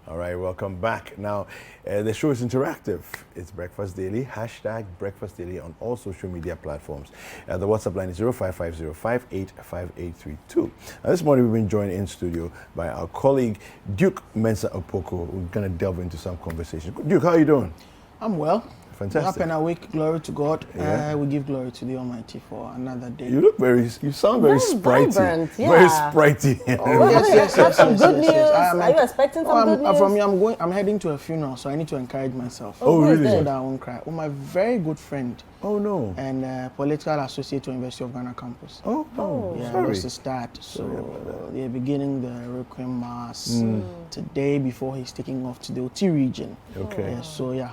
All right, welcome back. Now, the show is interactive. It's Breakfast Daily, hashtag Breakfast Daily on all social media platforms. The WhatsApp line is 0550585832. This morning we've been joined in studio by our colleague, Duke Mensah Opoku. We're going to delve into some conversation. Duke, how are you doing? I'm well. Fantastic. Up and awake, glory to God. Yeah. We give glory to the Almighty for another day. You sound very sprightty. Vibrant, yeah. Very sprightty. Yes, Some good news. Are you expecting some good news? From me, I'm heading to a funeral, so I need to encourage myself. Oh, really? So that I won't cry. Oh, my very good friend. Oh, no. And political associate to University of Ghana campus. Oh, no. Yeah, Sorry. lost his dad. So they're beginning the Requiem Mass today before he's taking off to the OT region. Okay. Yeah, so yeah,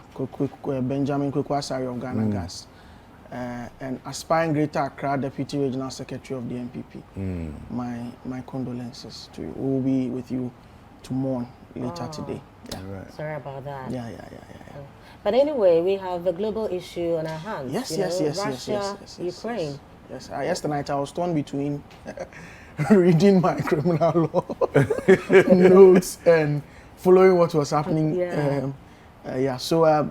Benjamin Kwekwasari of Ghana Gas. And aspiring Greater Accra Deputy Regional Secretary of the NPP. My condolences to you. We will be with you to mourn later today. Yeah. Right. Sorry about that. Yeah. But anyway, we have a global issue on our hands. Yes. Russia, Ukraine. Yes. Yesterday night I was torn between reading my criminal law notes and following what was happening. So I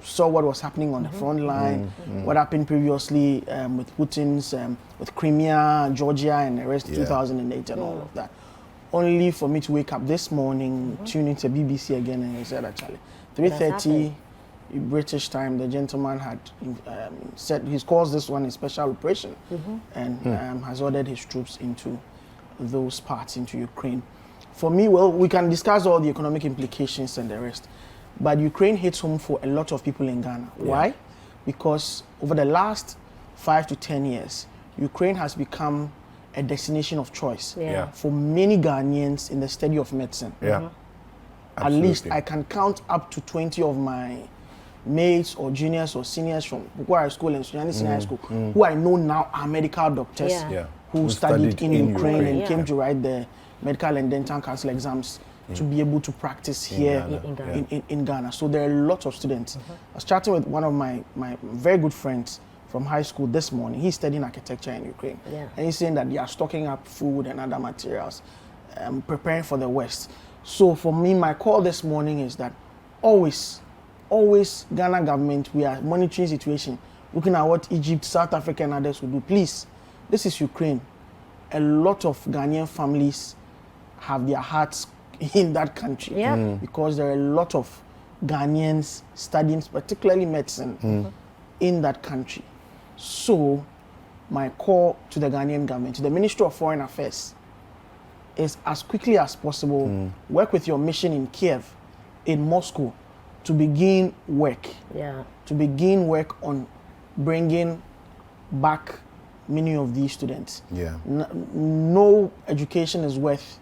saw what was happening on the front line, what happened previously with Putin's, with Crimea, Georgia, and the rest, 2008 and all of that. Only for me to wake up this morning, tune into BBC again, and he said, actually, 3:30 British time, the gentleman had said he calls this one a special operation, and has ordered his troops into those parts, into Ukraine. For me, well, we can discuss all the economic implications and the rest, but Ukraine hits home for a lot of people in Ghana. Yeah. Why? Because over the last 5 to 10 years, Ukraine has become a destination of choice for many Ghanaians in the study of medicine. Yeah. At least I can count up to 20 of my mates or juniors or seniors from Bukwara School and Sunyani Senior High School who I know now are medical doctors who studied in Ukraine and came to write the medical and dental council exams to be able to practice here in Ghana. So there are a lot of students. I was chatting with one of my very good friends from high school this morning. He's studying architecture in Ukraine. And he's saying that they are stocking up food and other materials, preparing for the West. So for me, my call this morning is that always Ghana government, we are monitoring situation, looking at what Egypt, South Africa and others will do. Please, this is Ukraine. A lot of Ghanaian families have their hearts in that country because there are a lot of Ghanaians studying, particularly medicine, in that country. So my call to the Ghanaian government, to the Ministry of Foreign Affairs, is as quickly as possible, work with your mission in Kiev, in Moscow, to begin work. To begin work on bringing back many of these students. No education is worth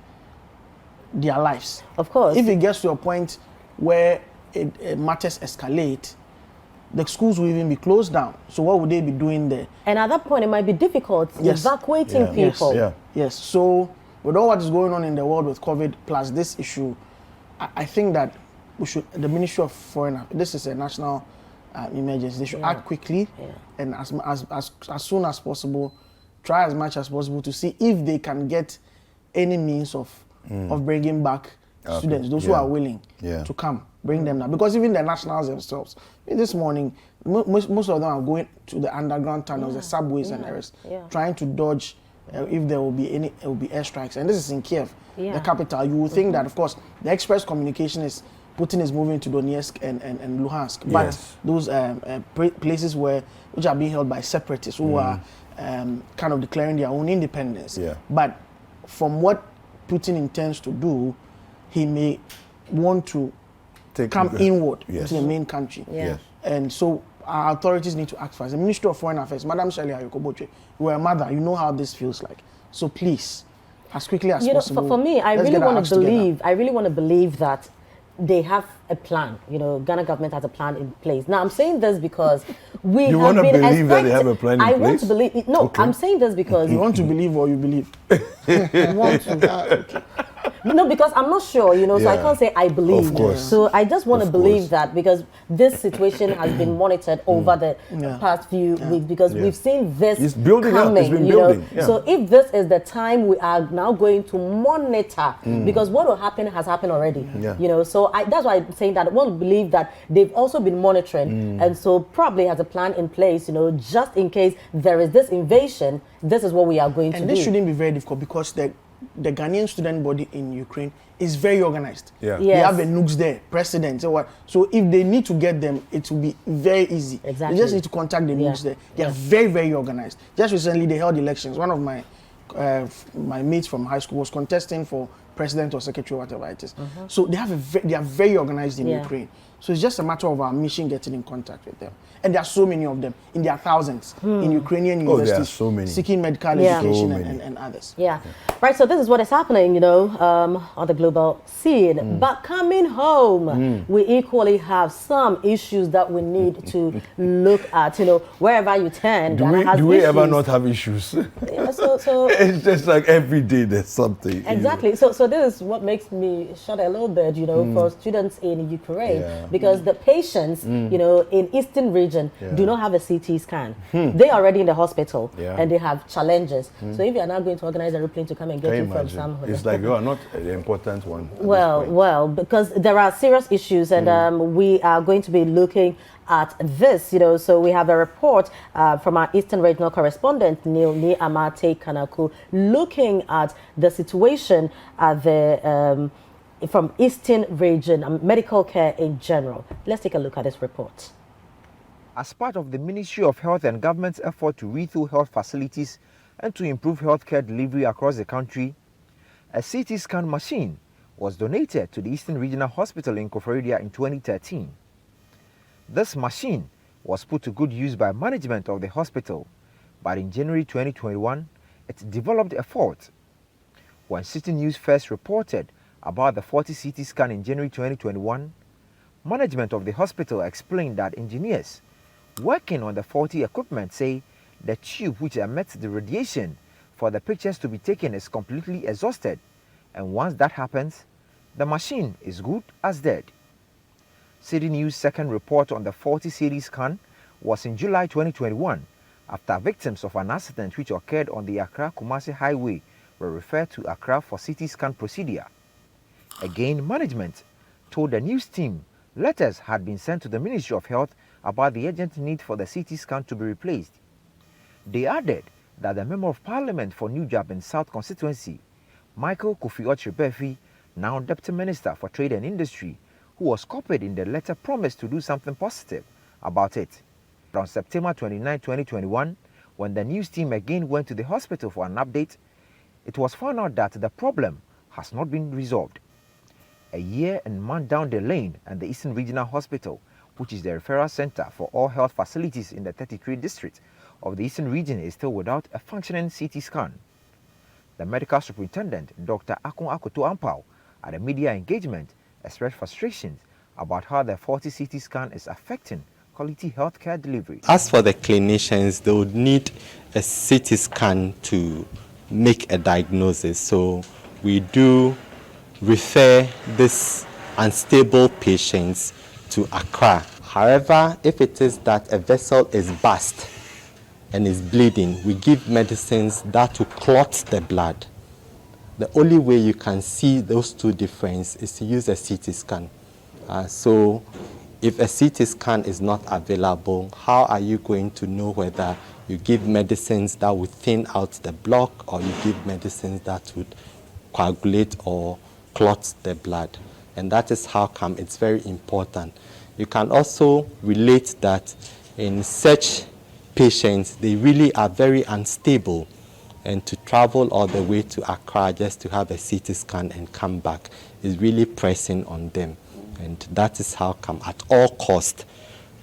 their lives. Of course. If it gets to a point where matters escalate, the schools will even be closed down. So what would they be doing there? And at that point, it might be difficult evacuating people. Yes. So with all what is going on in the world with COVID plus this issue, I think that the Ministry of Foreign Affairs, this is a national emergency. They should act quickly and as soon as possible, try as much as possible to see if they can get any means of bringing back students, those who are willing to come, bring them now. Because even the nationals themselves, this morning, most of them are going to the underground tunnels, the subways and the rest, trying to dodge if there will be any airstrikes. And this is in Kiev, the capital. You would think that, of course, the express communication is Putin is moving to Donetsk and Luhansk, but those places which are being held by separatists who are kind of declaring their own independence. But from what Putin intends to do, he may want to come inward to the main country. And so our authorities need to act fast. The Ministry of Foreign Affairs, Madam Shirley Ayokoboche, you are a mother, you know how this feels like. So please, as quickly as possible. For me, I really want to believe that they have a plan. Ghana government has a plan in place. Now, I'm saying this because we you have been want to believe that they have a plan in place? I want to believe. No, okay. I'm saying this because you want to believe or you believe. I want to. No, because I'm not sure, so I can't say I believe. Of course. So I just want to believe that, because this situation has been monitored over the past few weeks, because we've seen this It's building coming, up. It's been building. Yeah. So if this is the time we are now going to monitor, because what will happen has happened already. So that's why I'm saying that I want to believe that they've also been monitoring, and so probably has a plan in place, just in case there is this invasion, this is what we are going to do. And this shouldn't be very difficult, because the Ghanaian student body in Ukraine is very organized. Yeah. They have a nukes there, presidents, or what. So if they need to get them, it will be very easy. Exactly. They just need to contact the nukes there. They are very, very organized. Just recently, they held elections. One of my mates from high school was contesting for president or secretary, whatever it is. So they are very organized in Ukraine. So it's just a matter of our mission getting in contact with them. And there are so many of them, in their thousands, in Ukrainian universities, there are so many. seeking medical education So and others. Right, so this is what is happening, on the global scene. But coming home, we equally have some issues that we need to look at, wherever you turn. Do we ever not have issues? So It's just like every day there's something. exactly. So this is what makes me shudder a little bit, for students in Ukraine, because the patients, in Eastern region do not have a CT scan. They are already in the hospital and they have challenges. So if you are not going to organize an airplane to come and get you from somewhere, it's like you are not the important one. Well, because there are serious issues, and we are going to be looking at this, so we have a report from our Eastern Regional correspondent, Neil Amate Kanaku, looking at the situation at the from Eastern Region, medical care in general. Let's take a look at this report. As part of the Ministry of Health and government's effort to retool health facilities and to improve healthcare delivery across the country, a CT scan machine was donated to the Eastern Regional Hospital in Koforidua in 2013. This machine was put to good use by management of the hospital, but in January 2021, it developed a fault. When City News first reported about the faulty CT scan in January 2021, management of the hospital explained that engineers working on the faulty equipment say the tube which emits the radiation for the pictures to be taken is completely exhausted, and once that happens, the machine is good as dead. City News' second report on the faulty CT scan was in July 2021, after victims of an accident which occurred on the Accra-Kumasi Highway were referred to Accra for CT scan procedure. Again, management told the news team letters had been sent to the Ministry of Health about the urgent need for the CT scan to be replaced. They added that the Member of Parliament for New Job in South Constituency, Michael Kofi Ochrebefi, now Deputy Minister for Trade and Industry, who was copied in the letter, promised to do something positive about it. But on September 29, 2021, when the news team again went to the hospital for an update, it was found out that the problem has not been resolved. A year and month down the lane, and the Eastern Regional Hospital, which is the referral center for all health facilities in the 33 districts of the Eastern region, is still without a functioning CT scan. The medical superintendent, Dr. Akon Akoto Ampao, at a media engagement, expressed frustrations about how the faulty CT scan is affecting quality healthcare delivery. As for the clinicians, they would need a CT scan to make a diagnosis. So we do refer these unstable patients to Accra. However, if it is that a vessel is burst and is bleeding, we give medicines that will clot the blood. The only way you can see those two differences is to use a CT scan. So if a CT scan is not available, how are you going to know whether you give medicines that would thin out the block or you give medicines that would coagulate or clot the blood? And that is how come it's very important. You can also relate that in such patients, they really are very unstable, and to travel all the way to Accra just to have a CT scan and come back is really pressing on them. And that is how come at all cost,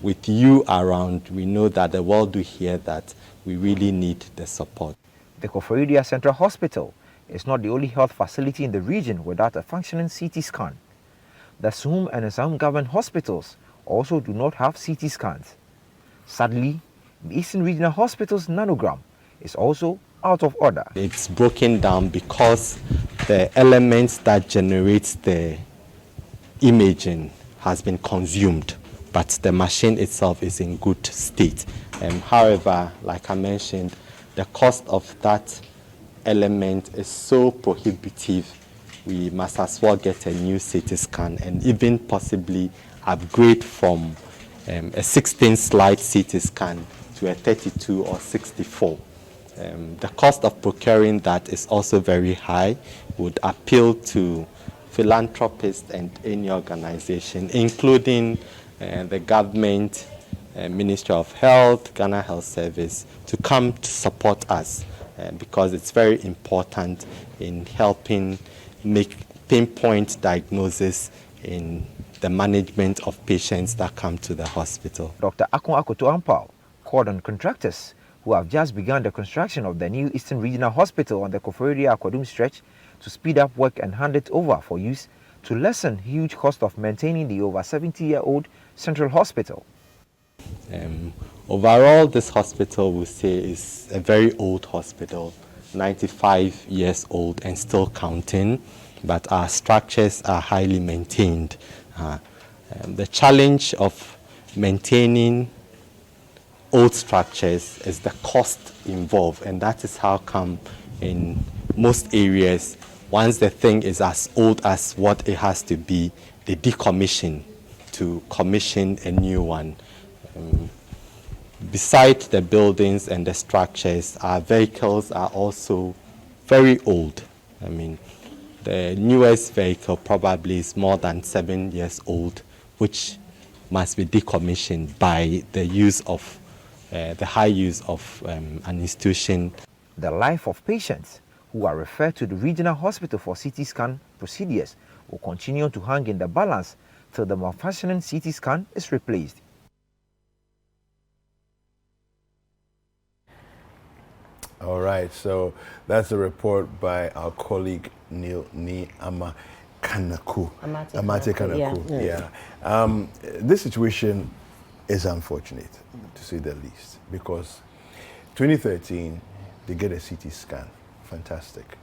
with you around, we know that the world will hear that we really need the support. The Koforidua Central Hospital is not the only health facility in the region without a functioning CT scan. The SUM and some government hospitals also do not have CT scans. Sadly, the Eastern Regional Hospital's nanogram is also out of order. It's broken down because the elements that generates the imaging has been consumed, but the machine itself is in good state. However, like I mentioned, the cost of that element is so prohibitive, we must as well get a new CT scan and even possibly upgrade from a 16 slide CT scan to a 32 or 64. The cost of procuring that is also very high, would appeal to philanthropists and any organization, including the government, Ministry of Health, Ghana Health Service, to come to support us because it's very important in helping make pinpoint diagnosis in the management of patients that come to the hospital. Dr. Akon Akoto Ampao called on contractors who have just begun the construction of the new Eastern Regional Hospital on the Koforidua-Akwadum stretch to speed up work and hand it over for use to lessen huge cost of maintaining the over 70-year-old Central Hospital. Overall, this hospital, we say, is a very old hospital, 95 years old and still counting, but our structures are highly maintained. The challenge of maintaining old structures is the cost involved, and that is how come in most areas, once the thing is as old as what it has to be, they decommission to commission a new one. Besides the buildings and the structures, our vehicles are also very old. I mean, the newest vehicle probably is more than 7 years old, which must be decommissioned by the use of the high use of an institution. The life of patients who are referred to the regional hospital for CT scan procedures will continue to hang in the balance till the malfunctioning CT scan is replaced. All right, so that's a report by our colleague Neil Amate Kanaku. Yeah. This situation is unfortunate, to say the least, because 2013 they get a CT scan, fantastic.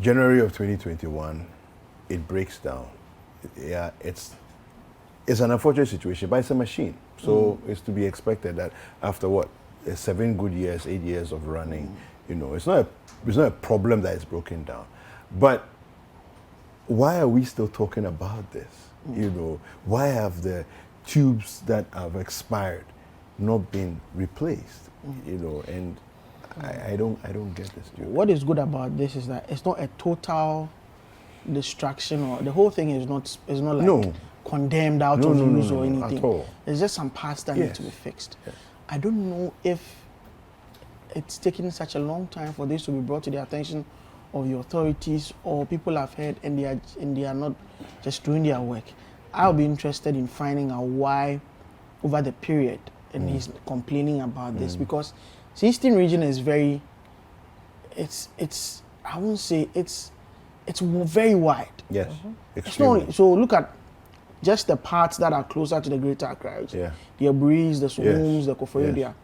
January of 2021, it breaks down. Yeah, it's an unfortunate situation, but it's a machine, so it's to be expected that after what? 7 good years, 8 years of running, you know, it's not a problem that is broken down. But why are we still talking about this? You know, why have the tubes that have expired not been replaced? You know, and I don't get this. What is good about this is that it's not a total destruction, or the whole thing is not like condemned out of use or anything. At all. There's just some parts that need to be fixed. Yes. I don't know if it's taken such a long time for this to be brought to the attention of the authorities, or people have heard and they are not just doing their work. I'll be interested in finding out why over the period, and he's complaining about this, because the Eastern region is very, I won't say it's very wide. Yes, extremely. So look at just the parts that are closer to the Greater Accra region. Yeah. The Abreeze, the Sumus, the Koforidua. Yes.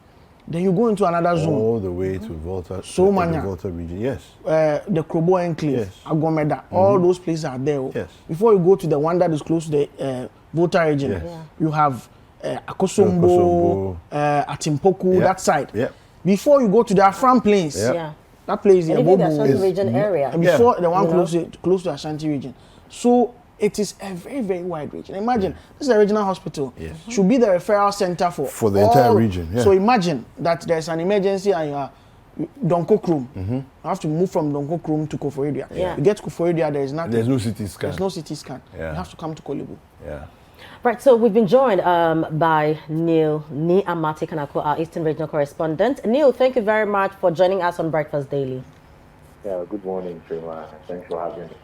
Then you go into another zone. All the way to Volta, the Volta region, yes. The Krobo Enclave, Agomeda, all those places are there. Yes. Before you go to the one that is close to the Volta region, you have Akosombo, Atimpoku, that side. Yeah. Before you go to the Afram Plains, that place, the Ashanti region area. And before the one close to Ashanti region. So it is a very, very wide region. Imagine, this is a regional hospital. Yes. Should be the referral center for the entire region. Yeah. So imagine that there's an emergency and you are Donkokrum. You have to move from Donkokrum to Koforidua. Yeah. You get to Koforidua, there is nothing. There's no CT scan. There's no CT scan. Yeah. You have to come to Kolebu. Yeah. Right, so we've been joined by Neil Amate Kanaku, our Eastern Regional Correspondent. Neil, thank you very much for joining us on Breakfast Daily. Yeah, good morning, Trima. Thanks for having me.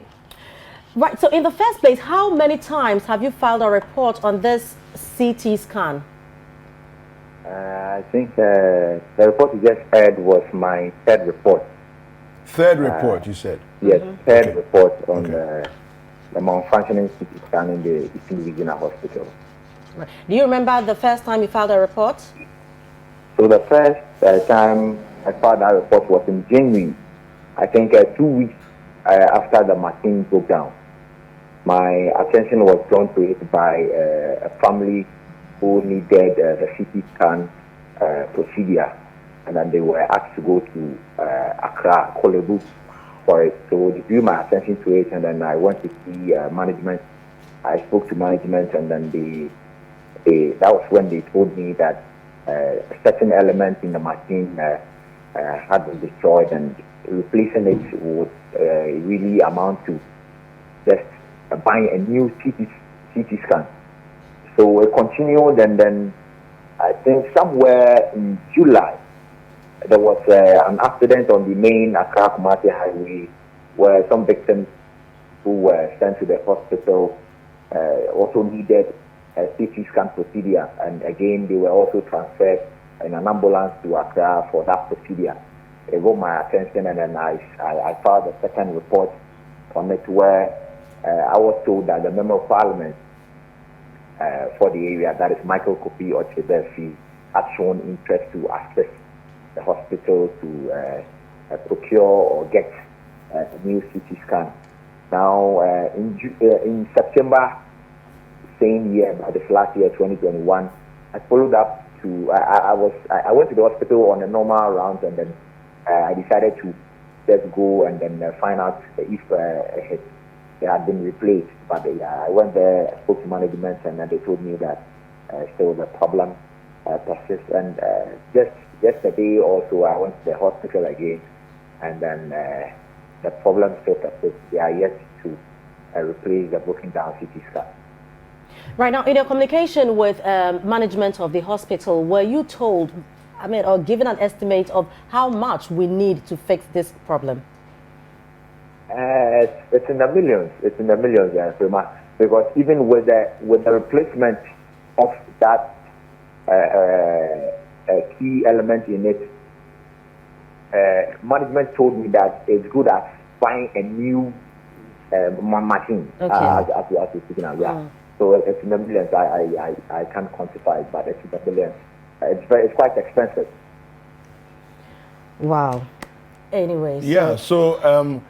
Right, so in the first place, how many times have you filed a report on this CT scan? I think the report you just heard was my third report. Third report, you said? Yes, third report on the malfunctioning CT scan in the Eastern Regional Hospital. Right. Do you remember the first time you filed a report? So the first time I filed that report was in January. I think 2 weeks after the machine broke down. My attention was drawn to it by a family who needed the CT scan procedure, and then they were asked to go to Accra, Kolebu for it. So they drew my attention to it, and then I went to see management. I spoke to management, and then that was when they told me that a certain element in the machine had been destroyed, and replacing it would really amount to just buying a new CT scan. So we continued, and then I think somewhere in July there was an accident on the main Accra-Kumasi highway where some victims who were sent to the hospital also needed a CT scan procedure, and again they were also transferred in an ambulance to Accra for that procedure. It got my attention, and then I filed a second report on it where I was told that the Member of Parliament for the area, that is Michael Kofi Ochebefi, had shown interest to assist the hospital to procure or get a new CT scan. Now, in September, same year, by this last year, 2021, I followed up to, I went to the hospital on a normal round, and then I decided to just go and then find out if it had been replaced. But I went there, spoke to management, and then they told me that still the problem persists. And just yesterday also, I went to the hospital again, and then the problem still persists. They are yet to replace the broken down CT scan. Right now, in your communication with management of the hospital, were you told, or given an estimate of how much we need to fix this problem? It's in the millions. It's in the millions, pretty much. Because even with the replacement of that key element in it, management told me that it's good as buying a new machine, as you're speaking of. Yeah. So it's in the millions. I can't quantify it, but it's in the millions. It's quite expensive. Wow. Anyway. Yeah. So,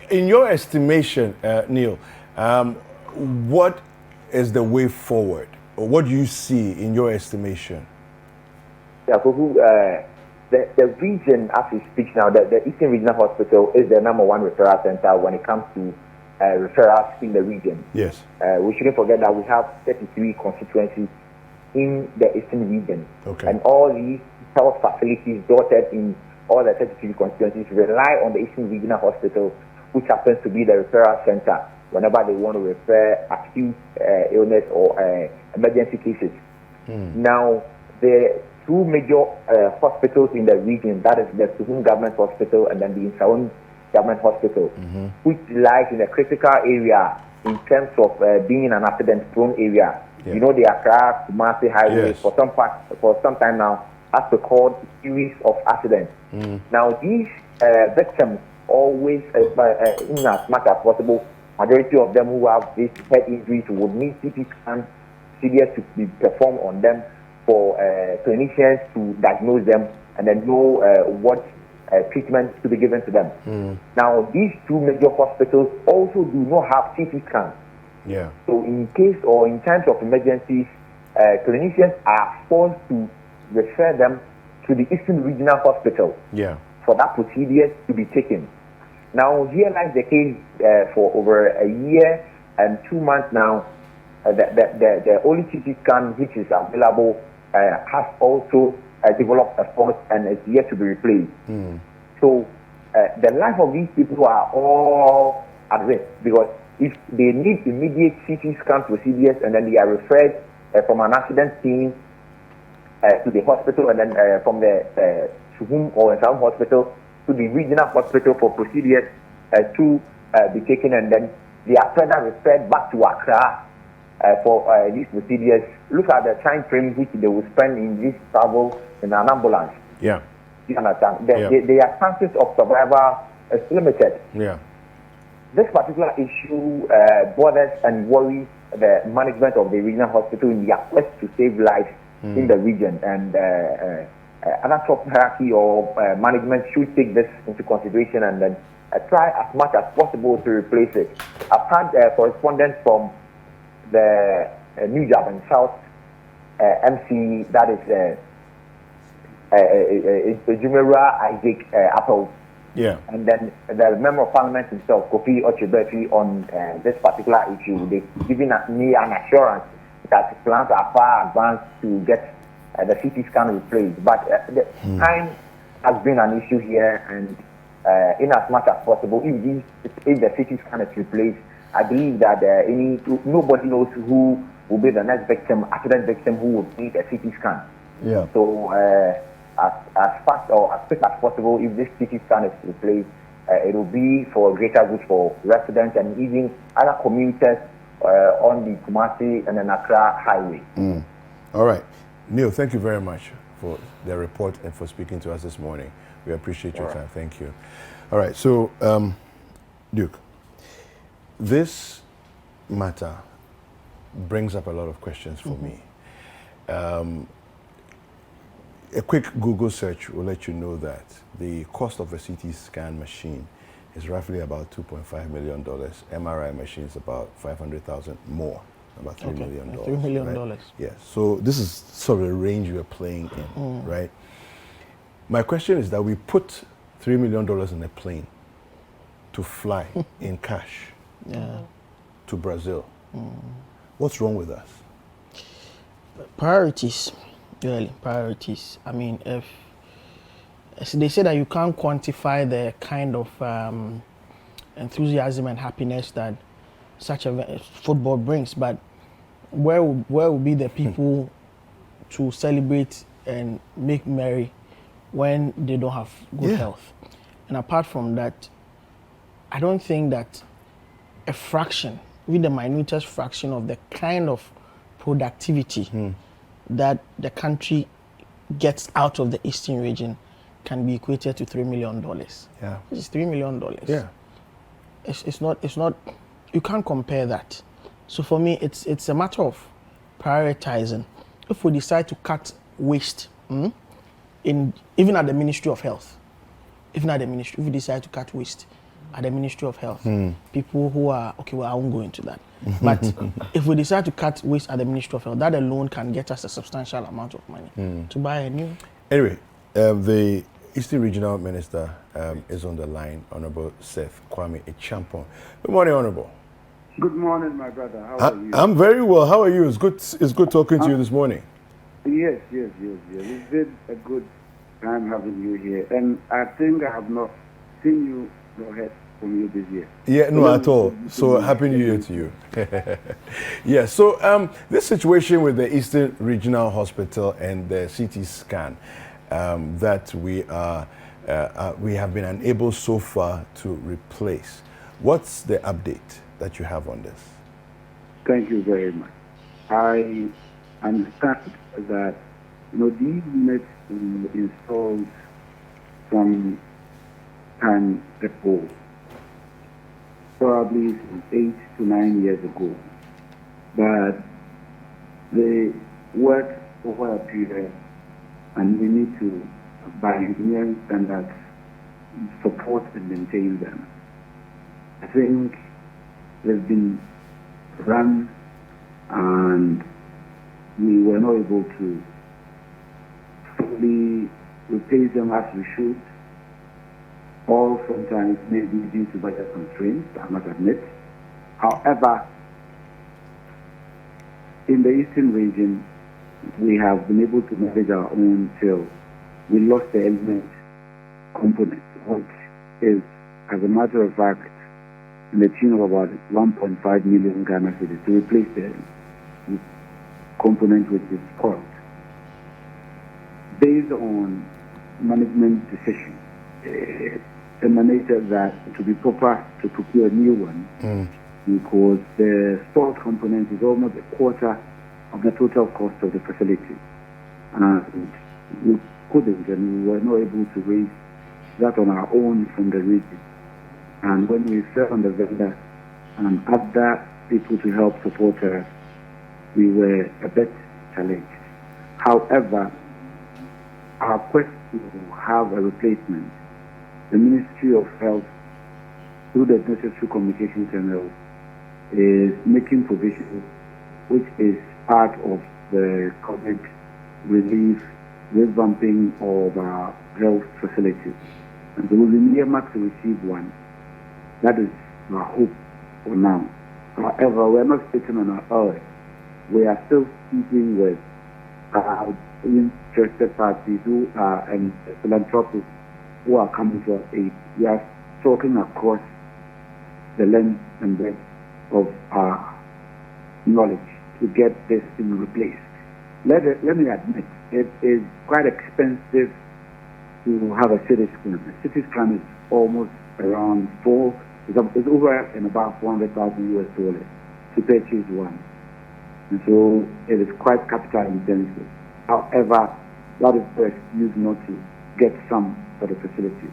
in your estimation, Neil, what is the way forward, or what do you see in your estimation? Yeah, the region, as we speak now, the Eastern Regional Hospital is the #1 referral center when it comes to referrals in the region. Yes. We shouldn't forget that we have 33 constituencies in the Eastern region. Okay. And all these health facilities dotted in all the 33 constituencies rely on the Eastern Regional Hospital, which happens to be the referral center whenever they want to refer acute illness or emergency cases. Now, the two major hospitals in the region, that is the Suhum Government Hospital and then the Insaon Government Hospital, which lies in a critical area in terms of being an accident-prone area. Yeah. You know, the Accra-Kumasi highway, yes, for some time now has recorded a series of accidents. Now, these victims always, in as much as possible, majority of them who have these head injuries would need CT scan procedures to be performed on them for clinicians to diagnose them and then know what treatment to be given to them. Now, these two major hospitals also do not have CT scans. Yeah. So in case or in times of emergencies, clinicians are forced to refer them to the Eastern Regional Hospital, yeah, for that procedure to be taken. Now, here lies the case for over a year and 2 months now. The only CT scan which is available has also developed a fault and is yet to be replaced. So the life of these people are all at risk, because if they need immediate CT scan procedures and then they are referred from an accident scene to the hospital, and then from the Suhum or Insaon Hospital to the regional hospital for procedures to be taken, and then they are further referred back to Accra for these procedures. Look at the time frame which they will spend in this travel in an ambulance. Yeah. You understand? Their chances of survival is limited. Yeah. This particular issue bothers and worries the management of the regional hospital in their quest to save lives in the region, and another top hierarchy or management should take this into consideration and then try as much as possible to replace it. I've had correspondence from the New Job and South MC, that is Jumera Isaac Apple. Yeah. And then the Member of Parliament himself, Kofi Ochebefi, on this particular issue, they've given me an assurance that plans are far advanced to get the CT scan replaced. But the time has been an issue here, and in as much as possible, if the CT scan is replaced, I believe that nobody knows who will be the next victim, accident victim, who will need a CT scan. Yeah. So as fast or as quick as possible, if this CT scan is replaced, it will be for greater good for residents and even other commuters on the Kumasi and the Accra highway. All right. Neil, thank you very much for the report and for speaking to us this morning. We appreciate your time. Thank you. All right. So, Duke, this matter brings up a lot of questions for me. A quick Google search will let you know that the cost of a CT scan machine is roughly about $2.5 million. MRI machine is about 500,000 more, about $3 million. $3 million. Right? Yes. So this is sort of the range we're playing in, right? My question is that we put $3 million in a plane to fly in cash to Brazil. What's wrong with us? Priorities, really, priorities. I mean, if they say that you can't quantify the kind of enthusiasm and happiness that such a football brings, but where will be the people to celebrate and make merry when they don't have good health? And apart from that, I don't think that a fraction, even the minutest fraction of the kind of productivity that the country gets out of the Eastern region can be equated to $3 million. Yeah. It's $3 million. Yeah. It's not, you can't compare that. So for me, it's a matter of prioritizing. If we decide to cut waste, even at the Ministry of Health, if we decide to cut waste at the Ministry of Health, people who are, okay, well, I won't go into that. But if we decide to cut waste at the Ministry of Health, that alone can get us a substantial amount of money to buy a new. Anyway, the Eastern Regional Minister is on the line, Honorable Seth Kwame Acheampong. Good morning, Honorable. Good morning, my brother. How are you? I'm very well. How are you? It's good talking to you this morning. Yes. It's been a good time having you here. And I think I have not seen you or heard from you this year. Yeah, no, at all. So happy New Year to you. Yeah, so this situation with the Eastern Regional Hospital and the CT scan that we have been unable so far to replace. What's the update that you have on this? Thank you very much. I understand that these units were installed some time ago, probably 8 to 9 years ago, but they work over a period, and we need to, by engineering standards, support and maintain them. I think they've been run and we were not able to fully replace them as we should, or sometimes maybe due to budget constraints, I must admit. However, in the Eastern region, we have been able to manage our own till we lost the element component, which is, as a matter of fact, in the tune of about 1.5 million Ghana cedis to replace the component which is spoiled. Based on management decision, emanated that it would be proper to procure a new one because the spoiled component is almost a quarter of the total cost of the facility. And we couldn't, and we were not able to raise that on our own from the region. And when we fell on the vendor and other people to help support us, we were a bit challenged. However, our quest to have a replacement, the Ministry of Health through the necessary communication channels, is making provisions, which is part of the COVID relief, revamping of health facilities. And so we'll be earmarked to receive one. That is our hope for now. However, we're not sitting on our own. We are still speaking with interested parties who are and philanthropists who are coming to our aid. We are talking across the length and breadth of our knowledge to get this thing replaced. Let me admit, it is quite expensive to have a CT scan. A CT scan is almost around it's over and about $400,000 to purchase one. And so it is quite capital intensive. However, that is the excuse not to get some for the facility.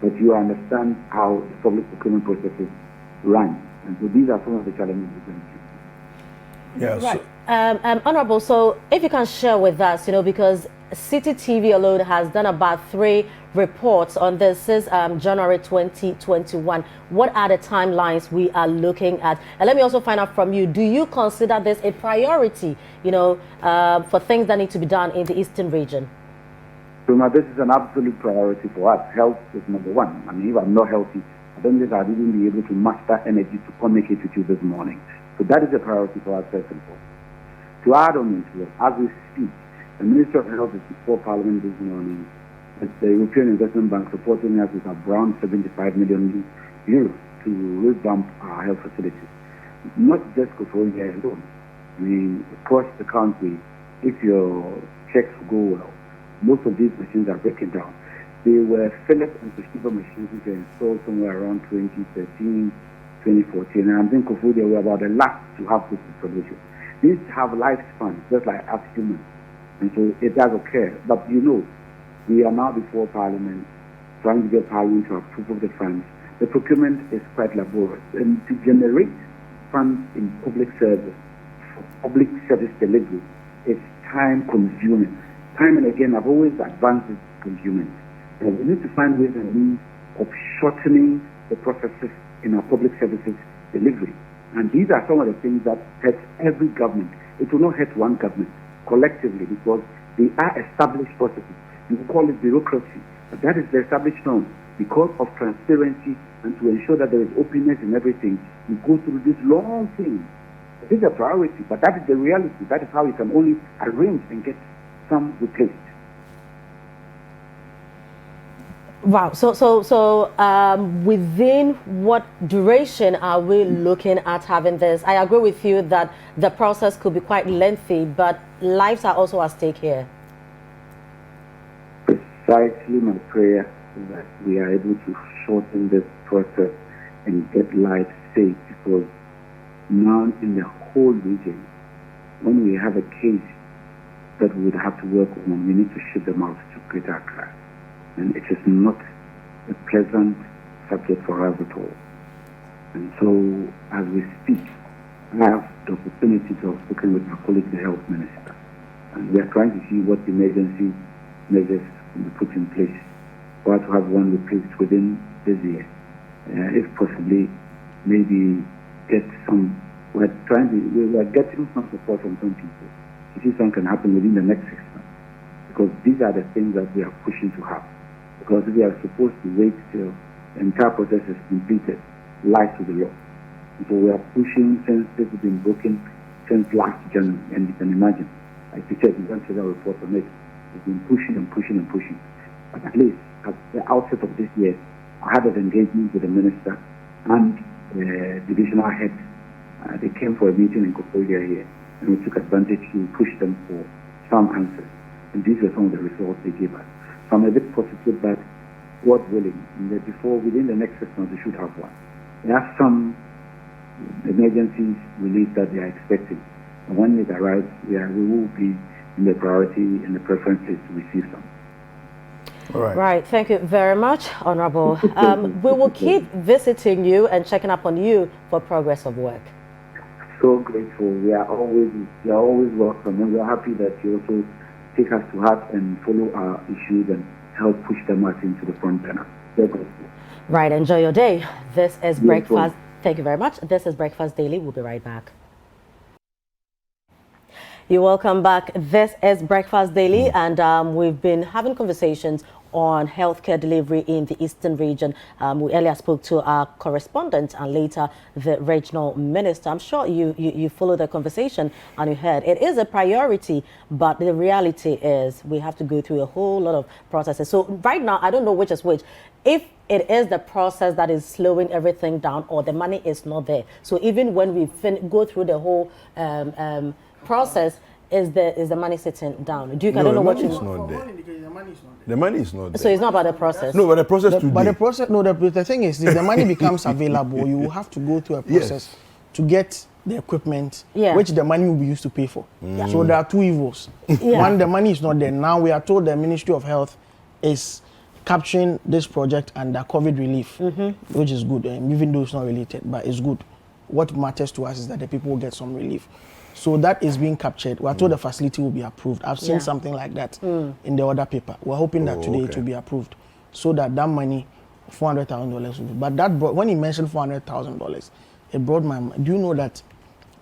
But you understand how the public procurement processes run. And so these are some of the challenges we're going to face. Yeah, right. Honorable, so if you can share with us, because City TV alone has done about 3 reports on this since January 2021. What are the timelines we are looking at? And let me also find out from you, do you consider this a priority, for things that need to be done in the Eastern region? So now this is an absolute priority for us. Health is number one. I mean, if I'm not healthy, I don't think I'd even be able to muster energy to communicate with you this morning. So that is a priority for us first and foremost. To add on into it, as we speak, the Minister of Health is before Parliament this morning. The European Investment Bank supporting us with around 75 million euros to revamp our health facilities. Not just Koforidua alone. I mean, across the country, if your checks go well, most of these machines are breaking down. They were Philips and Toshiba machines which were installed somewhere around 2013, 2014. And I think Koforidua were about the last to have this installation. These have lifespans, just like us humans. And so it does occur. But we are now before Parliament, trying to get Parliament to approve of the funds. The procurement is quite laborious. And to generate funds in public service, for public service delivery, is time consuming. Time and again, I've always advanced this procurement. And we need to find ways and means of shortening the processes in our public services delivery. And these are some of the things that hurt every government. It will not hurt one government collectively because they are established processes. You call it bureaucracy, but that is the established norm. Because of transparency and to ensure that there is openness in everything, you go through this long thing. This is a priority, but that is the reality. That is how you can only arrange and get some replaced. Wow. So within what duration are we looking at having this? I agree with you that the process could be quite lengthy, but lives are also at stake here. Precisely my prayer is that we are able to shorten this process and get lives saved, because now in the whole region, when we have a case that we would have to work on, we need to ship them out to Greater Accra. And it is not a pleasant subject for us at all. And so, as we speak, I have the opportunity to have spoken with my colleague, the Health Minister. And we are trying to see what emergency measures can be put in place for us to have one replaced within this year. If possibly, maybe get some. We are getting some support from some people to see something can happen within the next 6 months. Because these are the things that we are pushing to have. Because we are supposed to wait till the entire process is completed, lies to the law. And so we are pushing since this has been broken since last January, and you can imagine, like you said, you don't see that report on it. We've been pushing and pushing and pushing. But at least at the outset of this year, I had an engagement with the minister and the divisional heads. They came for a meeting in Koforidua here, and we took advantage to push them for some answers. And these were some of the results they gave us. So I'm a bit positive that, God willing, within the next 6 months, we should have one. There are some emergencies relief that they are expecting. And when it arrives, we will be in the priority and the preference is to receive some. All right. Right. Thank you very much, Honorable. We will keep visiting you and checking up on you for progress of work. So grateful. We are always welcome, and we are happy that you also take us to heart and follow our issues and help push them out into the front burner. Very grateful. Right, enjoy your day. This is Breakfast. Thank you very much. This is Breakfast Daily. We'll be right back. You're welcome back. This is Breakfast Daily, and we've been having conversations on healthcare delivery in the Eastern region. We earlier spoke to our correspondent and later the regional minister. I'm sure you followed the conversation and you heard it is a priority, but the reality is we have to go through a whole lot of processes. So right now, I don't know which is which. If it is the process that is slowing everything down or the money is not there. So even when we go through the whole process, is the money sitting down? Duke, I don't know what you mean. The money is not there. So it's not about the process. No, but the process today. But the process, no, the thing is, if the money becomes available, you will have to go through a process to get the equipment, which the money will be used to pay for. So there are two evils. One, the money is not there. Now we are told the Ministry of Health is capturing this project under COVID relief, which is good, even though it's not related, but it's good. What matters to us is that the people will get some relief. So that is being captured. We're told the facility will be approved. I've seen something like that in the other paper. We're hoping that today it will be approved, so that money, $400,000 will be. But that brought, when he mentioned $400,000, it brought my mind. Do you know that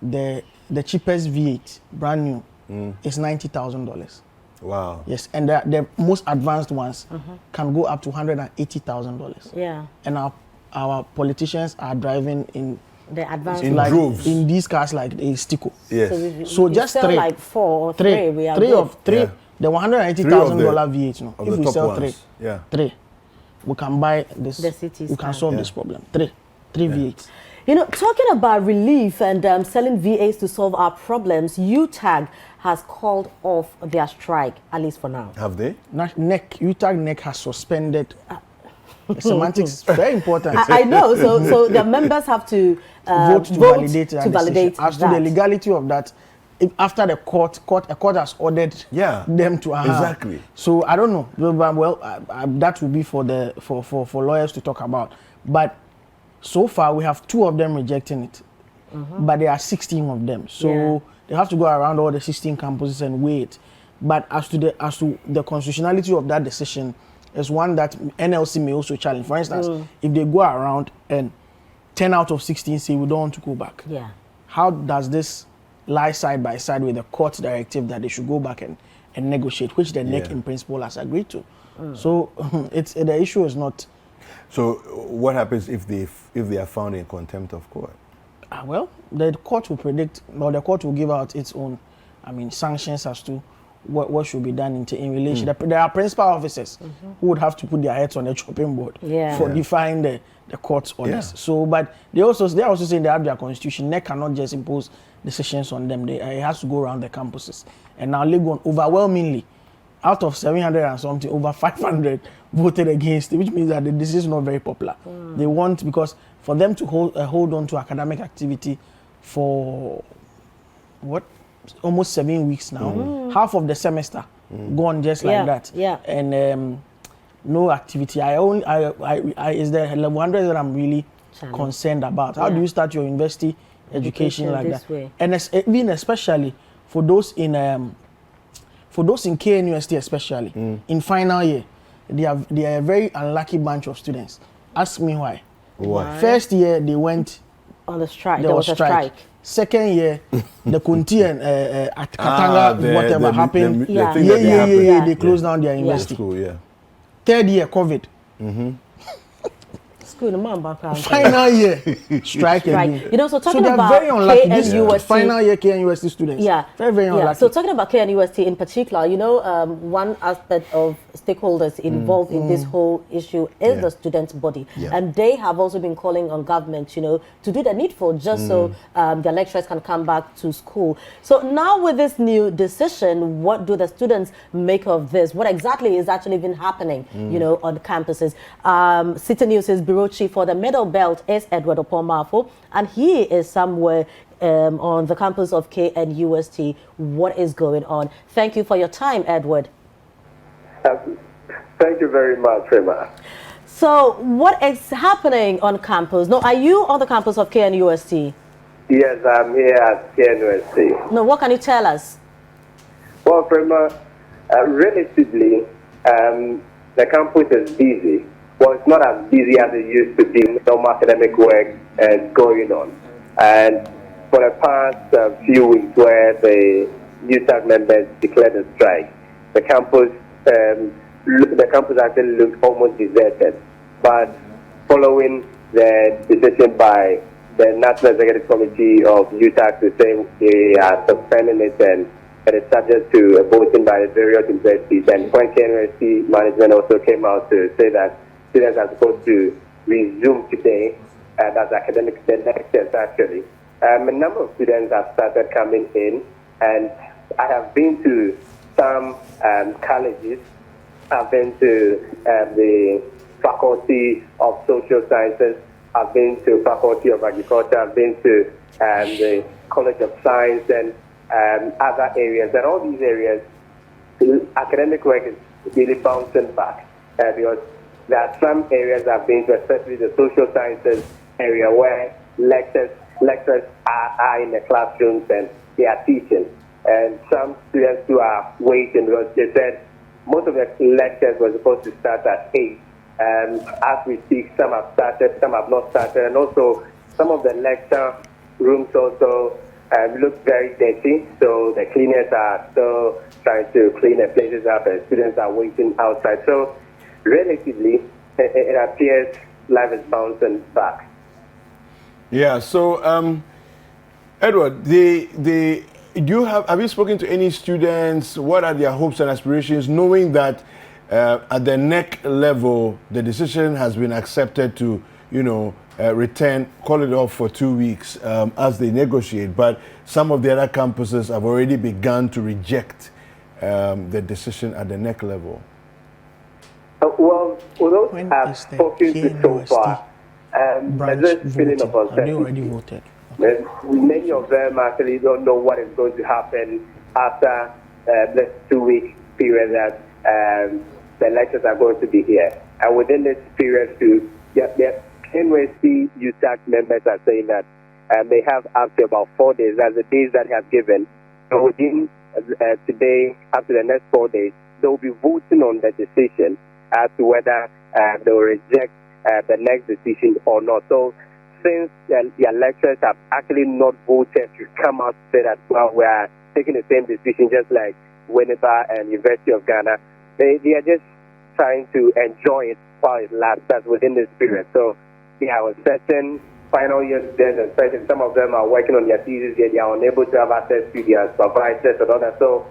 the cheapest V8, brand new, is $90,000? Wow. Yes, and the most advanced ones can go up to $180,000. Yeah. And our politicians are driving in the advanced in droves in these cars like a Stico. Yes. So just three, like four or three. We are three good. of three. The $180,000 V8. No, if we sell ones. three, we can buy this. The cities we can solve this problem. Three V8s. You know, talking about relief and selling V8s to solve our problems, UTAG has called off their strike, at least for now. Have they? UTAG NEC has suspended. Semantics is very important. I know. So the members have to vote to validate that. As to the legality of that, after the court has ordered them to. Exactly. So I don't know. Well, that will be for lawyers to talk about. But so far we have 2 of them rejecting it, but there are 16 of them. So they have to go around all the 16 campuses and weigh it. But as to the constitutionality of that decision, is one that NLC may also challenge. For instance, if they go around and 10 out of 16 say we don't want to go back, how does this lie side by side with the court directive that they should go back and negotiate, which the NEC in principle has agreed to? So the issue is not. So what happens if they are found in contempt of court? Well, the court will predict, or the court will give out its own, sanctions as to what should be done in relation. There are principal officers who would have to put their heads on the chopping board for defying the court's orders. So, but they're also saying they have their constitution. NEC cannot just impose decisions on them. It has to go around the campuses. And now Legon overwhelmingly, out of 700 and something, over 500 voted against it, which means that the decision is not very popular. They want, because for them to hold on to academic activity for almost 7 weeks now, half of the semester gone just like that, and no activity. Is the level 100 that I'm really concerned about. How do you start your university education like that? Way. And even especially for those in KNUST, especially in final year, they are a very unlucky bunch of students. Ask me why. Why? First year they went on the strike. There was a strike. Second year, the Kunti and Katanga, whatever happened. They closed down their university. School, Third year, COVID. Final year, strike again. You know, so talking they're about very unlucky. KNUST, final year KNUST students. Very, very unlucky. So talking about KNUST in particular, you know, one aspect of stakeholders involved in this whole issue is the students' body. And they have also been calling on government, you know, to do the needful just so the lecturers can come back to school. So now with this new decision, what do the students make of this? What exactly is actually been happening, you know, on campuses? City News' bureau chief for the Middle Belt is Edward Opomafo, and he is somewhere on the campus of KNUST. What is going on? Thank you for your time, Edward. Thank you very much, Rema. So what is happening on campus? No, are you on the campus of KNUST? Yes, I'm here at KNUST. No, what can you tell us? Well, Rema, relatively, the campus is busy. well, it's not as busy as it used to be. Normal academic work is going on. And for the past few weeks where the UTAG members declared a strike, the campus actually looked almost deserted. But following the decision by the National Executive Committee of UTAG to say they are suspending it and it is subject to a voting by the various universities, and Point University management also came out to say that students are supposed to resume today, that's academic lectures actually. A number of students have started coming in, and I have been to some colleges. I've been to the Faculty of Social Sciences, I've been to Faculty of Agriculture, I've been to the College of Science and other areas. And all these areas, academic work is really bouncing back because there are some areas I've been to, especially the social sciences area, where lecturers are in the classrooms and they are teaching. And some students who are waiting because they said most of the lectures were supposed to start at 8. As we speak, some have started, some have not started, and also some of the lecture rooms also look very dirty, so the cleaners are still trying to clean the places up, and students are waiting outside. So relatively, it appears life is bouncing back. Yeah, so Edward, have you spoken to any students? What are their hopes and aspirations, knowing that at the NEC level, the decision has been accepted to, return, call it off for 2 weeks as they negotiate. But some of the other campuses have already begun to reject the decision at the NEC level. Well, although I've spoken to so far, there's this feeling of uncertainty. Many of them actually don't know what is going to happen after this 2-week period that the lectures are going to be here. And within this period, the NYC UTAG members are saying that they have up to about 4 days. That's the days that they have given. So within today, up to the next 4 days, they will be voting on the decision as to whether they will reject the next decision or not. So since their lecturers have actually not voted to come out to say that, well, we are taking the same decision just like Winneba and University of Ghana, they are just trying to enjoy it while it lasts. That's within this period. So there are certain final year students, especially some of them are working on their thesis, they are unable to have access to their supervisors and all that. So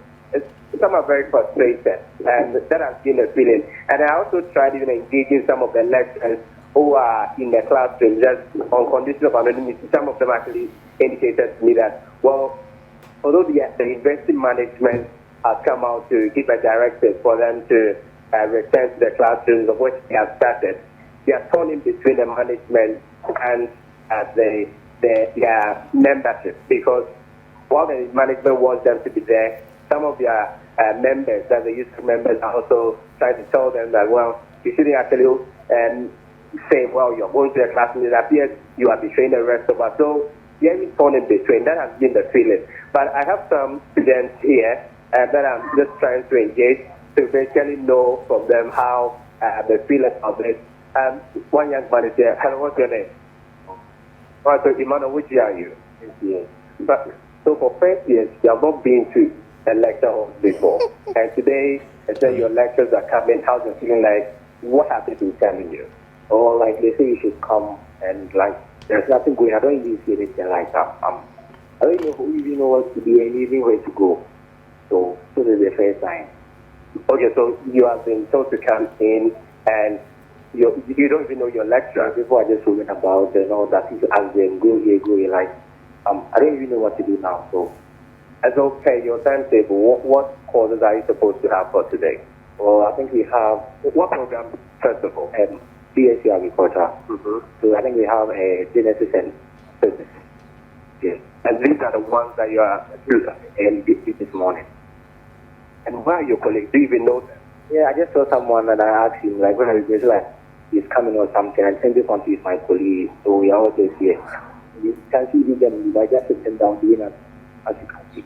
some are very frustrated, and that has been a feeling. And I also tried even engaging some of the lecturers who are in the classroom just on condition of anonymity. Some of them actually indicated to me that, well, although the university management has come out to give a directive for them to return to the classrooms of which they have started, they are torn in between the management and their membership, because while the management wants them to be there, some of their members, that the youth members, are also trying to tell them that, well, you shouldn't actually say, well, you're going to the classroom, it appears you are betraying the rest of us. So they're torn in between. That has been the feeling. But I have some students here that I'm just trying to engage to basically know from them how they feel about this. One young man is here. Hello, what's your name? Oh, so Emmanuel, which year are you? Yes. But so for first years, you have not been to a lecture hall before, and today, they say your lectures are coming. How's it feeling like? What have they been telling you? Or like they say you should come, and like there's nothing going. I don't even see anything like that. I don't even know what to do and even where to go. So this is the first time. Okay, so you have been told to come in, and you don't even know your lecturer. People are just talking about and all that. You ask them, go here, like I don't even know what to do now. So as okay, your timetable. What courses are you supposed to have for today? Well, I think we have what program first of all? BSc Agriculture. So I think we have a Genesis and Physics. Yes. And these are the ones that you are and this morning. And where are your colleagues? Do you even know them? Yeah, I just saw someone and I asked him, like, when I was like, he's coming or something. I think this one is my colleague, so we are all just here. You can see them, I just sit them down doing it, as you can see.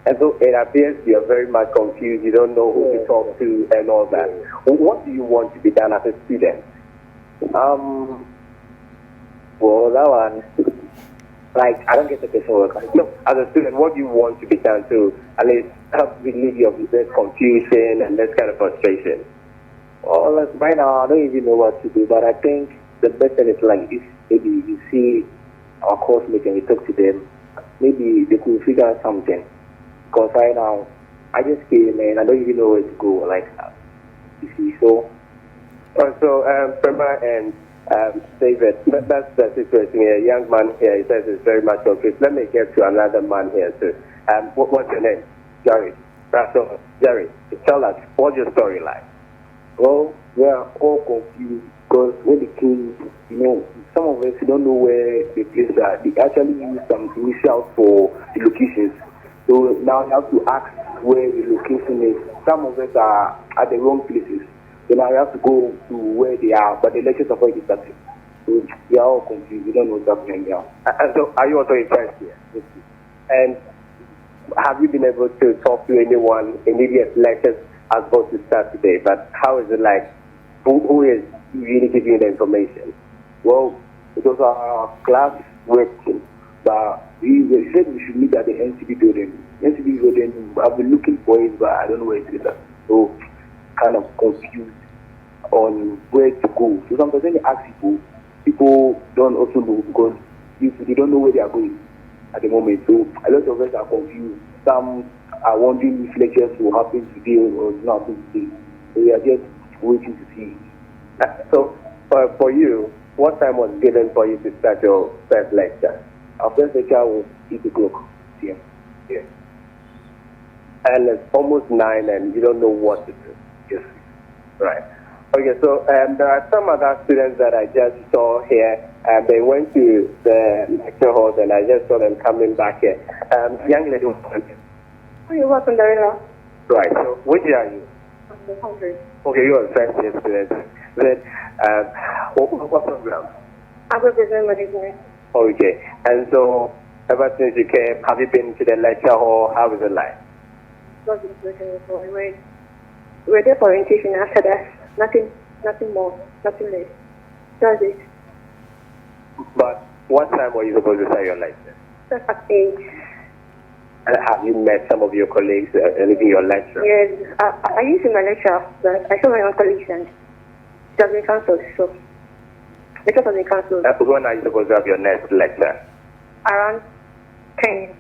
And so it appears you're very much confused. You don't know who to talk to and all that. What do you want to be done as a student? Well, that one, like, I don't get the question. No, as a student, what do you want to be done to at least help relieve you of this confusion and this kind of frustration? Well, like, right now, I don't even know what to do, but I think the best thing is, like, if maybe you see our course mates and you talk to them, maybe they could figure out something. Because right now, I just came and I don't even know where to go, like, you see, so. Prema and David, that's the situation here. A young man here, he says it's very much confused. Let me get to another man here too. What's your name? Jerry. So, Jerry, tell us, what's your story like? Well, we are all confused because when they came, you know, some of us don't know where the places are. They actually use some initials for the locations. So now you have to ask where the location is. Some of us are at the wrong places. So now you have to go to where they are, but the lectures are already started. So we are all confused. We don't know what's happening now. And so are you also impressed here? Yes. And have you been able to talk to anyone immediate lectures are supposed to start today? But how is it like? Who is really giving you the information? Well, it was our class work team, but we said we should meet at the NCB building. NCB building, I've been looking for it, but I don't know where it is. So kind of confused on where to go. So sometimes when they ask people don't also know because they don't know where they are going at the moment. So a lot of us are confused. Some are wondering if lectures will happen today or not happen today. So we are just waiting to see. So for you, what time was given for you to start your first lecture? Our first lecture was 8 o'clock p.m. Yeah. And it's almost 9 and you don't know what to do. Yes. Right. Okay, so there are some other students that I just saw here, and they went to the lecture hall, and I just saw them coming back here. Young lady, you work on the river. Right, so which year are you? I'm 100. Okay, you're a first year student. Then, what program? Agribusiness management. Okay, and so ever since you came, have you been to the lecture hall? How is it like? Not been to the hall. We're there for orientation. After that, nothing more, nothing less. That's it. But what time were you supposed to start your lecture? That's at 8. And have you met some of your colleagues leaving your lecture? Yes, I used in my lecture, but I saw my own colleagues and it has been cancelled. So, lecture has been cancelled. When are you supposed to have your next lecture? Around 10.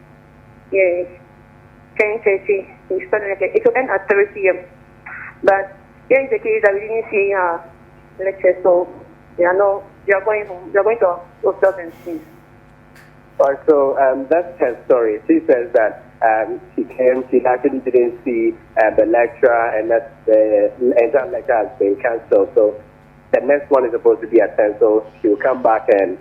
Yes. 10:30. It will end at 3 p.m. But here is the case that we didn't see lecture, so they are going home. They are going to hotels and things. Alright, so that's her story. She says that she actually didn't see the lecturer, and that the entire lecture has been cancelled. So the next one is supposed to be at 10, so she will come back, and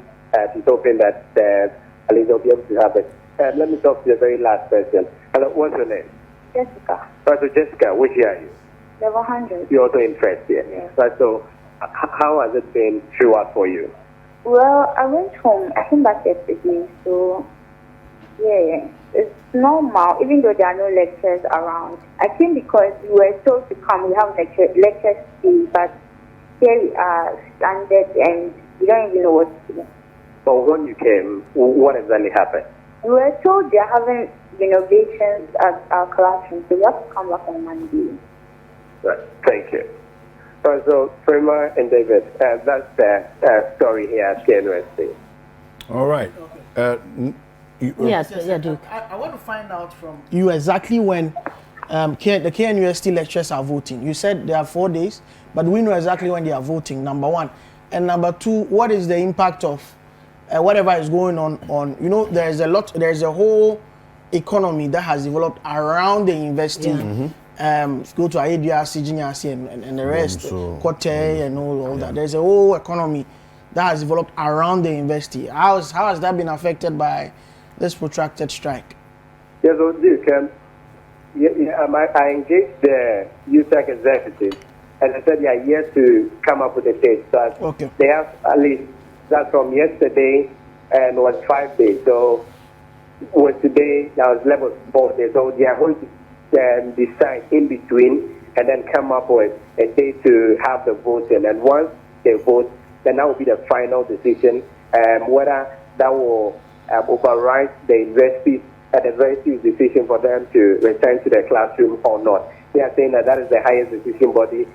she's hoping that at least they'll be able to have it. Let me talk to the very last person. Hello, what's your name? Jessica. Right, so Jessica, which year are you? Level 100. You're also in first year. Yes. Right, so how has it been throughout for you? Well, I went home. I came back yesterday, so yeah, it's normal. Even though there are no lectures around, I came because we were told to come. We have lectures today, but here we are stranded and we don't even know what to do. So when you came, what exactly happened? We were told they're having renovations at our classroom, so we have to come back on Monday. Right. Thank you. Right, so Prema and David, that's the story here at KNUST. All right. Yes, Duke. I want to find out from you exactly when the KNUST lecturers are voting. You said there are 4 days, but we know exactly when they are voting, number one. And number two, what is the impact of whatever is going on, you know, there's a whole economy that has developed around the university. Yeah. Go to ADRC, GNRC, and the rest, Kote and all that. There's a whole economy that has developed around the university. How has that been affected by this protracted strike? Yes, so Duke, I engaged the USAC executives, and they said they are yet to come up with a date. So they have at least that from yesterday and was 5 days. So with today, that was level 4 days. So they are going to decide in between and then come up with a day to have the voting. And once they vote, then that will be the final decision, whether that will override the university's decision for them to return to the classroom or not. They are saying that is the highest decision body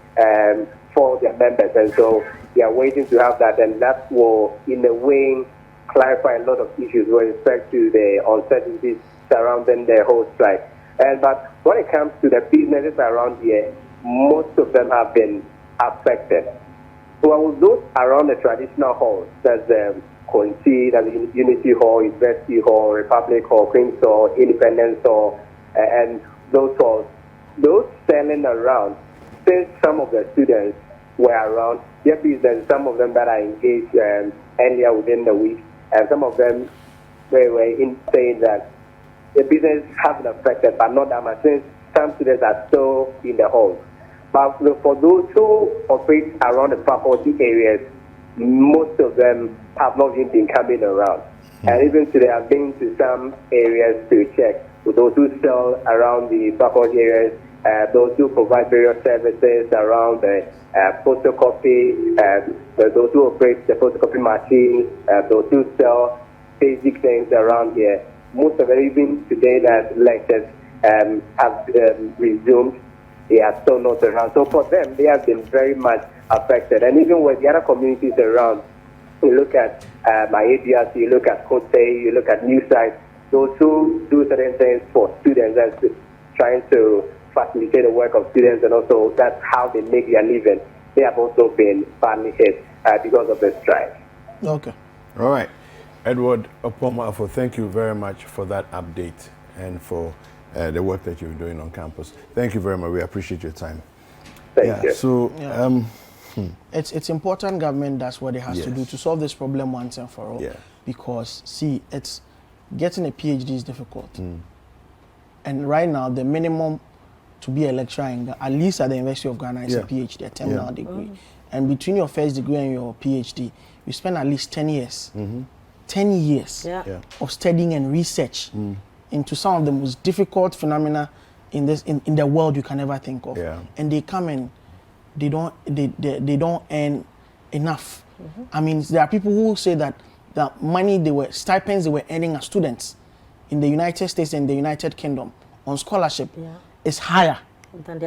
for their members, and so they are waiting to have that, and that will, in a way, clarify a lot of issues with respect to the uncertainties surrounding the whole strike. But when it comes to the businesses around here, most of them have been affected. Well, those around the traditional halls, that's Konti, that's Unity Hall, University Hall, Republic Hall, Queen's Hall, Independence Hall, and those halls, those selling around, since some of the students were around, their business, some of them that are engaged earlier within the week, and some of them were in saying that the business has been affected, but not that much, since some students are still in the halls. But for those who operate around the faculty areas, most of them have not even been coming around. And even today, I've been to some areas to check. For those who sell around the faculty areas, those who provide various services around the photocopy, those who operate the photocopy machine, those who sell basic things around here. Most of it, even today that lectures have resumed, they are still not around. So for them, they have been very much affected. And even with the other communities around, you look at my ADRC, you look at Kote, you look at New Site, those who do certain things for students, that's trying to facilitate the work of students, and also that's how they make their living. They have also been badly hit because of the strike. Okay. All right. Edward Opoku-Afoh, thank you very much for that update and for the work that you're doing on campus. Thank you very much. We appreciate your time. Thank you. So, it's important government does what it has to do to solve this problem once and for all. Yeah. Because, see, it's getting a PhD is difficult. And right now, the minimum to be a lecturer in at least at the University of Ghana is a PhD, a terminal degree. And between your first degree and your PhD, you spend at least 10 years. 10 years of studying and research into some of the most difficult phenomena in the world you can ever think of. And they come and they don't earn enough. I mean, there are people who say that the stipends they were earning as students in the United States and the United Kingdom on scholarship is higher than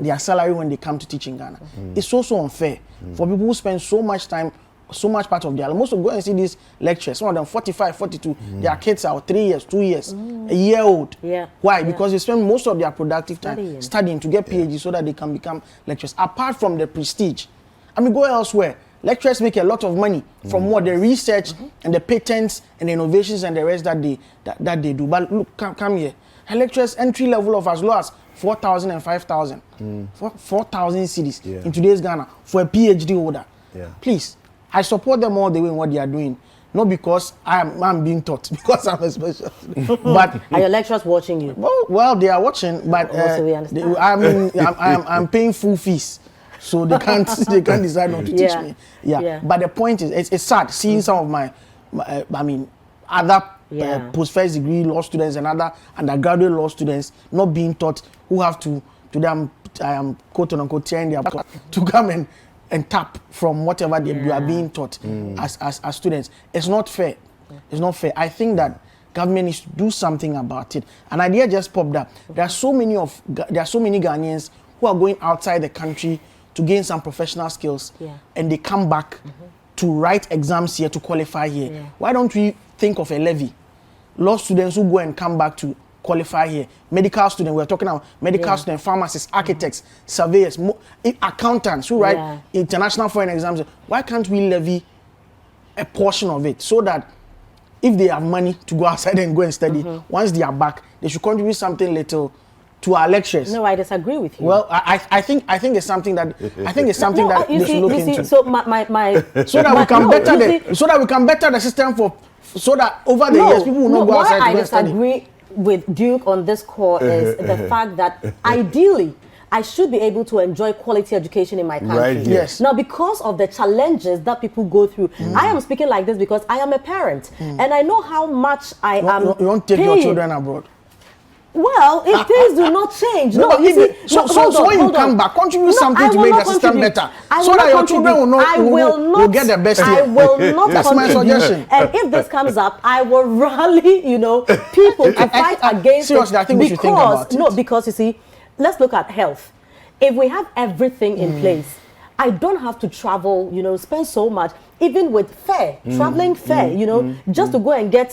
their salary when they come to teach in Ghana. It's also unfair for people who spend so much time, so much part of their life. Most of them go and see these lectures, some of them 45, 42, their kids are 3 years, 2 years, a year old. Why? Because they spend most of their productive time studying to get PhD so that they can become lecturers. Apart from the prestige, I mean, go elsewhere. Lecturers make a lot of money from what the research and the patents and the innovations and the rest that they do. But look, come here. A lecturer's entry level of as low as 4,000 and 5,000, 4,000 cedis in today's Ghana for a PhD holder. Please, I support them all the way in what they are doing. Not because I'm being taught, because I'm a specialist. But are your lecturers watching you? Well, they are watching, but I'm paying full fees. So they can't decide not to teach me. But the point is, it's sad seeing some of my other post-first degree law students and other undergraduate law students not being taught, who have to them quote unquote tearing their back to come and tap from whatever they are being taught as students. It's not fair. It's not fair. I think that government needs to do something about it. An idea just popped up. There are so many Ghanaians who are going outside the country to gain some professional skills, and they come back to write exams here to qualify here. Why don't we think of a levy? Law students who go and come back to qualify here. Medical students, we're talking about medical students, pharmacists, architects, surveyors, accountants who write international foreign exams. Why can't we levy a portion of it so that if they have money to go outside and go and study, once they are back, they should contribute something little to our lectures? No, I disagree with you. Well, I think it's something that they should look into. So my so that we can so that we can better the system so that over the years people will not go outside to go and study. Why I disagree with Duke on this call is the fact that ideally I should be able to enjoy quality education in my country. Right, yes. Now, because of the challenges that people go through, I am speaking like this because I am a parent and I know how much I am. You won't take your children abroad. Well, if things do not change, so when you come back, contribute something to make the system better, so that your children will get the best. I will not. That's my suggestion. And if this comes up, I will rally, people to fight against seriously, it. I think we should think about it. No, because you see, let's look at health. If we have everything in place, I don't have to travel, spend so much, even with fare, traveling fare, just to go and get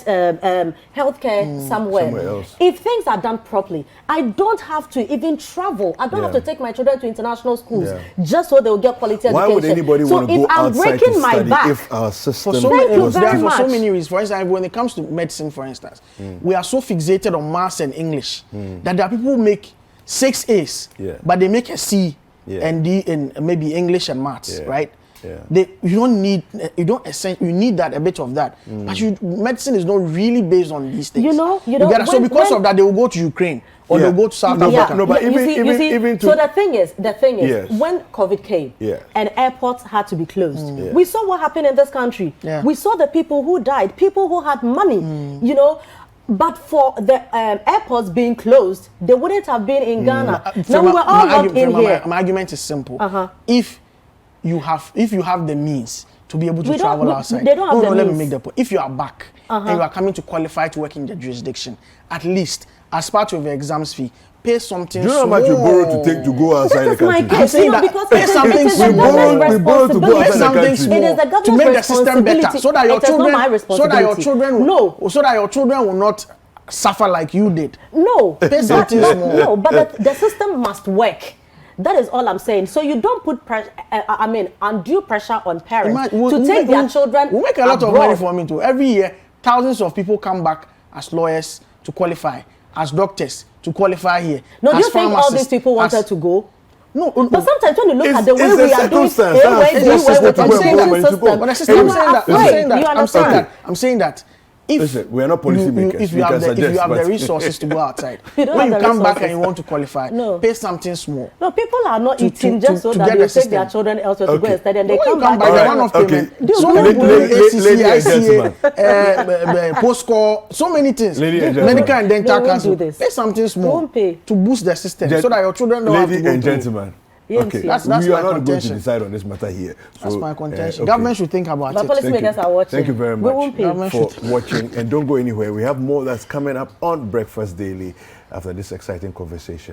healthcare somewhere else. If things are done properly, I don't have to even travel. I don't have to take my children to international schools just so they'll get quality education. Why would anybody want to go outside to study if our system for so many reasons. For instance, when it comes to medicine, for instance, we are so fixated on maths and English that there are people who make 6 A's, but they make a C and D in maybe English and maths, right? Yeah. You need that, a bit of that. But medicine is not really based on these things. So because of that, they will go to Ukraine or they'll go to South Africa. No, but even so the thing is, when COVID came and airports had to be closed, we saw what happened in this country. Yeah. We saw the people who died, people who had money, But for the airports being closed, they wouldn't have been in Ghana. Now we were all locked in here. My argument is simple. If you have the means to be able to travel outside, they don't have the means. Let me make the point. If you are back and you are coming to qualify to work in the jurisdiction, at least as part of your exams fee, pay something. Do you know how much you borrow to go outside the country? I'm saying that pay something small. We borrow to go outside the country. It is the government's to make the system better, so that your children will not suffer like you did. No, pay something small. No, but the system must work. That is all I'm saying. So you don't put pressure. Undue pressure on parents to take their children. We make a lot of money from it too. Every year, thousands of people come back as lawyers to qualify, as doctors to qualify here. No, do you think all these people wanted to go? No, but sometimes when you look at the way we are doing I'm saying that if we are not policymakers, if you have the resources to go outside, when you come back and you want to qualify, pay something small. No, people are not eating just so that they take their children elsewhere to go and study, and they come back. So many ACC, ICA, postcode, so many things. Medical and dental council. Pay something small to boost the system so that your children don't have to go. Ladies and gentlemen. Okay, that's we are not contention. going to decide on this matter here. So, that's my contention. Government should think about it. Policymakers are watching. Thank you very much for watching. And don't go anywhere. We have more that's coming up on Breakfast Daily after this exciting conversation.